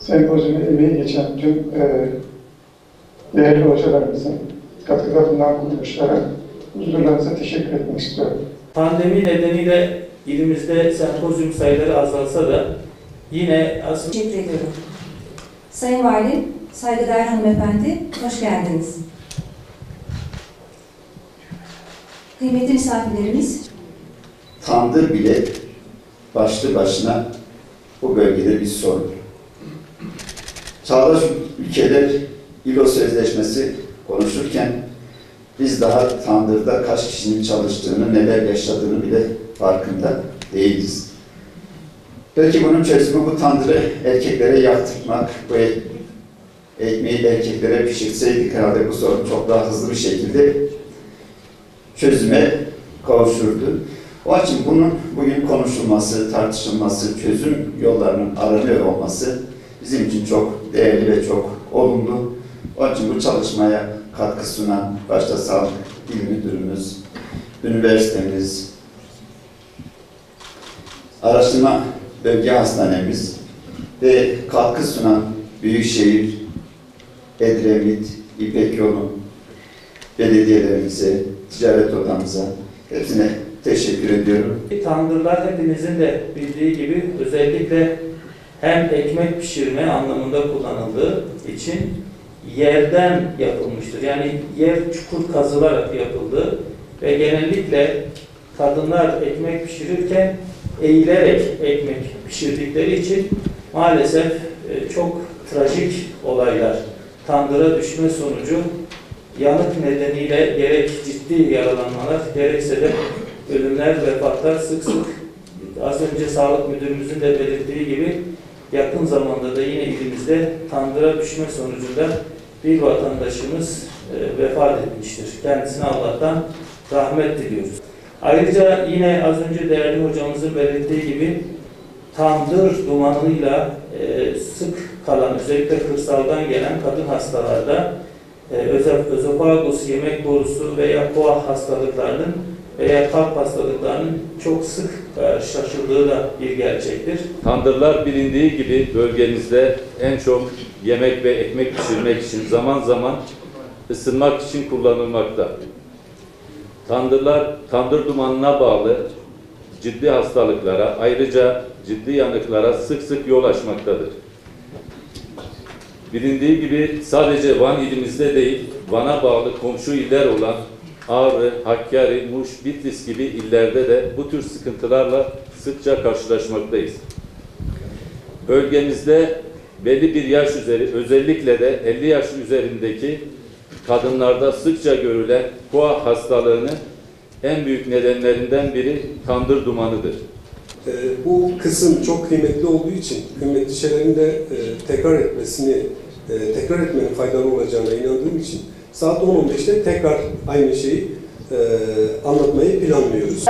sempozyuma emeği geçen tüm değerli hocalarımızın katkılarından kuruluşlara huzurlarınıza teşekkür etmek istiyorum. Pandemi nedeniyle ilimizde sempozyum sayıları azalsa da yine aslında... Teşekkür ediyorum. Sayın Valim, saygıdeğer hanımefendi, hoş geldiniz. Kıymetli misafirlerimiz, Tandır bile başlı başına bu bölgede bir sorun. Çağdaş ülkeler İLO Sözleşmesi konuşurken biz daha tandırda kaç kişinin çalıştığını, neler yaşadığını bile farkında değiliz. Belki bunun çözümü bu tandırı erkeklere yaktırmak, bu ekmeği erkeklere pişirseydik herhalde bu sorun çok daha hızlı bir şekilde çözüme kavuşurdu. Onun için bunun bugün konuşulması, tartışılması, çözüm yollarının aranıyor olması bizim için çok değerli ve çok olumlu. Onun için bu çalışmaya katkı sunan başta Sağlık İl Müdürümüz, üniversitemiz, araştırma bölge hastanemiz ve katkı sunan Büyükşehir, Edremit, İpek Yolu belediyelerimize, ticaret odamıza hepsine teşekkür ediyorum. Tandırlar hepinizin de bildiği gibi özellikle hem ekmek pişirme anlamında kullanıldığı için yerden yapılmıştır. Yani yer çukur kazılarak yapıldı ve genellikle kadınlar ekmek pişirirken eğilerek ekmek pişirdikleri için maalesef çok trajik olaylar tandıra düşme sonucu yanık nedeniyle gerek ciddi yaralanmalar gerekse de ölümler, vefatlar sık sık az önce Sağlık Müdürümüzün de belirttiği gibi yakın zamanda da yine ilimizde tandıra düşme sonucunda bir vatandaşımız vefat etmiştir. Kendisine Allah'tan rahmet diliyoruz. Ayrıca yine az önce değerli hocamızın belirttiği gibi tandır dumanıyla sık kalan, özellikle kırsaldan gelen kadın hastalarda özofagus, yemek borusu veya koah hastalıklarının veya kalp hastalıklarının çok sık şaşıldığı da bir gerçektir. Tandırlar bilindiği gibi bölgemizde en çok yemek ve ekmek pişirmek için, zaman zaman ısınmak için kullanılmakta. Tandırlar, tandır dumanına bağlı ciddi hastalıklara, ayrıca ciddi yanıklara sık sık yol açmaktadır. Bilindiği gibi sadece Van ilimizde değil, Van'a bağlı komşu iller olan Ağrı, Hakkari, Muş, Bitlis gibi illerde de bu tür sıkıntılarla sıkça karşılaşmaktayız. Bölgemizde belli bir yaş üzeri, özellikle de 50 yaş üzerindeki kadınlarda sıkça görülen koah hastalığının en büyük nedenlerinden biri tandır dumanıdır. Bu kısım çok kıymetli olduğu için kıymetli şeylerin de tekrar etmenin faydalı olacağına inandığım için saat 10.15'te tekrar aynı şeyi anlatmayı planlıyoruz.